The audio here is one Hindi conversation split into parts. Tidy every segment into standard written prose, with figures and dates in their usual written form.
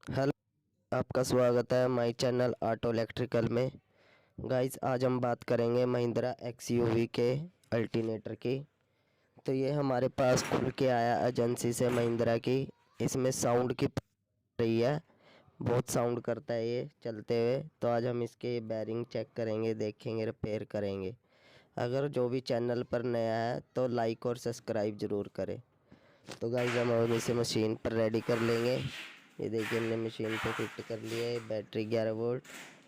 हेलो, आपका स्वागत है माय चैनल ऑटो इलेक्ट्रिकल में। गाइस, आज हम बात करेंगे महिंद्रा एक्सयूवी के अल्टरनेटर की। तो ये हमारे पास खुल के आया एजेंसी से महिंद्रा की। इसमें साउंड की रही है, बहुत साउंड करता है ये चलते हुए। तो आज हम इसके बैरिंग चेक करेंगे, देखेंगे, रिपेयर करेंगे। अगर जो भी चैनल पर नया है तो लाइक और सब्सक्राइब ज़रूर करें। तो गाइस, हम इसे मशीन पर रेडी कर लेंगे। ये देखिए, हमने मशीन पे फिट कर लिया है बैटरी 11 वोल्ट,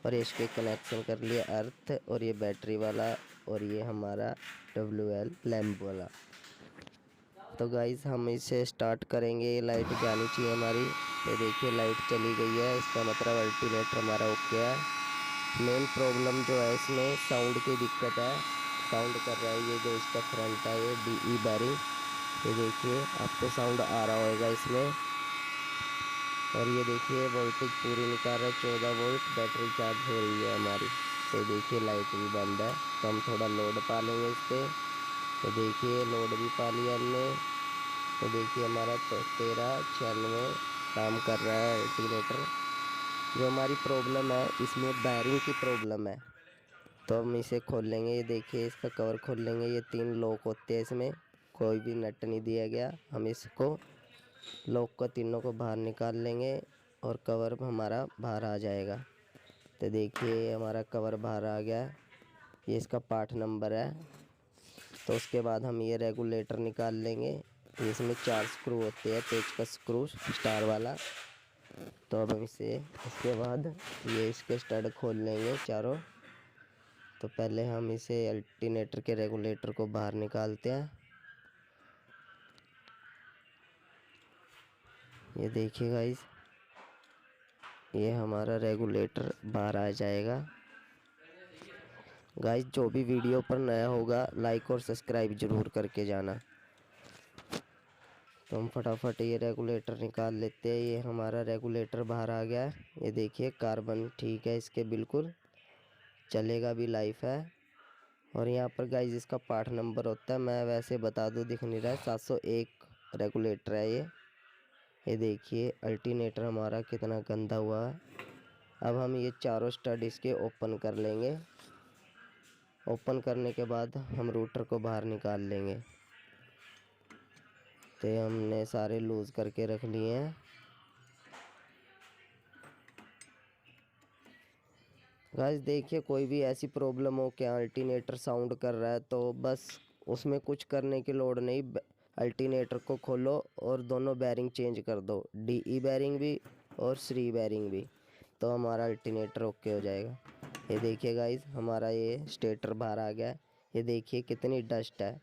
और इसके कनेक्शन कर लिया अर्थ, और ये बैटरी वाला, और ये हमारा WL लैम्प वाला। तो गाइस, हम इसे स्टार्ट करेंगे। ये लाइट जानी चाहिए हमारी। ये देखिए, लाइट चली गई है, इसका मतलब अल्टरनेटर हमारा ओके है। मेन प्रॉब्लम जो है इसमें साउंड की दिक्कत है, साउंड कर रहा है ये जो इसका फ्रंट है, ये DE बैरिंग। ये देखिए, आपको साउंड आ रहा होगा इसमें। और ये देखिए, वोल्टेज पूरी निकाल रहा है 14 वोल्ट, बैटरी चार्ज हो रही है हमारी। तो देखिए, लाइट भी बंद है। तो हम थोड़ा लोड पा लेंगे इस पर। तो देखिए, लोड भी पा लिया हमने। तो देखिए, हमारा 1396 काम कर रहा है अल्टरनेटर। जो हमारी प्रॉब्लम है इसमें बैरिंग की प्रॉब्लम है। तो हम इसे खोल लेंगे। ये देखिए, इसका कवर खोल लेंगे। ये 3 लॉक होते हैं इसमें, कोई भी नट नहीं दिया गया। हम इसको लॉक को तीनों को बाहर निकाल लेंगे और कवर हमारा बाहर आ जाएगा। तो देखिए, हमारा कवर बाहर आ गया। ये इसका पार्ट नंबर है। तो उसके बाद हम ये रेगुलेटर निकाल लेंगे। इसमें 4 स्क्रू होते हैं, पेचकस स्क्रू स्टार वाला। तो अब हम इसे, इसके बाद ये इसके स्टड खोल लेंगे चारों। तो पहले हम इसे अल्टरनेटर के रेगुलेटर को बाहर निकालते हैं। ये देखिए गाइस, ये हमारा रेगुलेटर बाहर आ जाएगा। गाइस, जो भी वीडियो पर नया होगा लाइक और सब्सक्राइब जरूर करके जाना। तो हम फटाफट ये रेगुलेटर निकाल लेते हैं। ये हमारा रेगुलेटर बाहर आ गया है। ये देखिए, कार्बन ठीक है इसके, बिल्कुल चलेगा भी, लाइफ है। और यहाँ पर गाइस इसका पार्ट नंबर होता है, मैं वैसे बता दूँ, दिख नहीं रहा है, 701 रेगुलेटर है ये देखिए, अल्टरनेटर हमारा कितना गंदा हुआ है। अब हम ये चारों स्टड इसके ओपन कर लेंगे। ओपन करने के बाद हम रूटर को बाहर निकाल लेंगे। तो हमने सारे लूज़ करके रख लिए हैं। गाइस देखिए, कोई भी ऐसी प्रॉब्लम हो क्या अल्टरनेटर साउंड कर रहा है, तो बस उसमें कुछ करने की लोड़ नहीं। अल्टरनेटर को खोलो और दोनों बैरिंग चेंज कर दो, DE बैरिंग भी और 3 बैरिंग भी। तो हमारा अल्टरनेटर ओके हो जाएगा। ये देखिए गाइस, हमारा ये स्टेटर बाहर आ गया है। ये देखिए कितनी डस्ट है।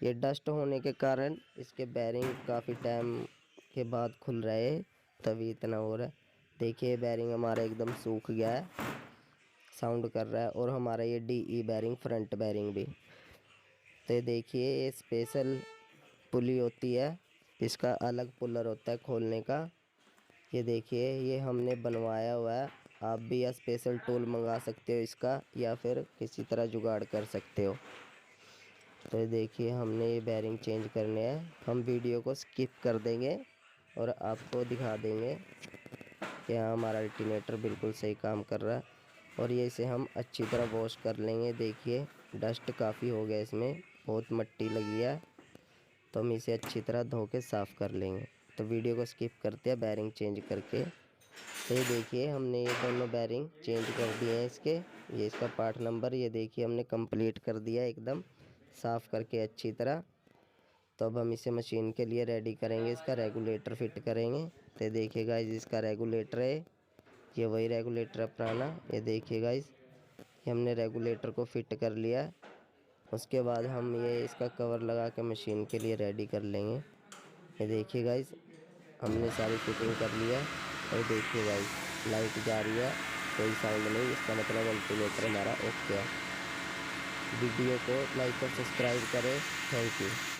ये डस्ट होने के कारण इसके बैरिंग काफ़ी टाइम के बाद खुल रहे हैं, तभी इतना हो रहा है। देखिए, बैरिंग हमारा एकदम सूख गया है, साउंड कर रहा है। और हमारा ये DE बैरिंग, फ्रंट बैरिंग भी। तो ये देखिए, ये स्पेशल पुली होती है, इसका अलग पुलर होता है खोलने का। ये देखिए, ये हमने बनवाया हुआ है। आप भी यह स्पेशल टूल मंगा सकते हो इसका, या फिर किसी तरह जुगाड़ कर सकते हो। तो देखिए, हमने ये बैरिंग चेंज करने हैं। हम वीडियो को स्किप कर देंगे और आपको दिखा देंगे कि हाँ, हमारा अल्टरनेटर बिल्कुल सही काम कर रहा है। और ये इसे हम अच्छी तरह वॉश कर लेंगे। देखिए, डस्ट काफ़ी हो गया इसमें, बहुत मिट्टी लगी है। तो हम इसे अच्छी तरह धो के साफ़ कर लेंगे। तो वीडियो को स्किप करते हैं बैरिंग चेंज करके। तो ये देखिए, हमने ये दोनों बैरिंग चेंज कर दिए हैं इसके। ये इसका पार्ट नंबर, ये देखिए, हमने कंप्लीट कर दिया एकदम साफ़ करके अच्छी तरह। तो अब हम इसे मशीन के लिए रेडी करेंगे, इसका रेगुलेटर फिट करेंगे। तो देखिए गाइस, इसका रेगुलेटर है, ये वही रेगुलेटर है पुराना। ये देखिए गाइस, ये हमने रेगुलेटर को फिट कर लिया। उसके बाद हम ये इसका कवर लगा के मशीन के लिए रेडी कर लेंगे। ये देखिए गाइस, हमने सारी फिटिंग कर लिया। और देखिए गाइस, लाइट जा रही है, कोई साउंड नहीं, इसका मतलब अल्टरनेटर हमारा ओके है। वीडियो को लाइक और सब्सक्राइब करें। Thank you.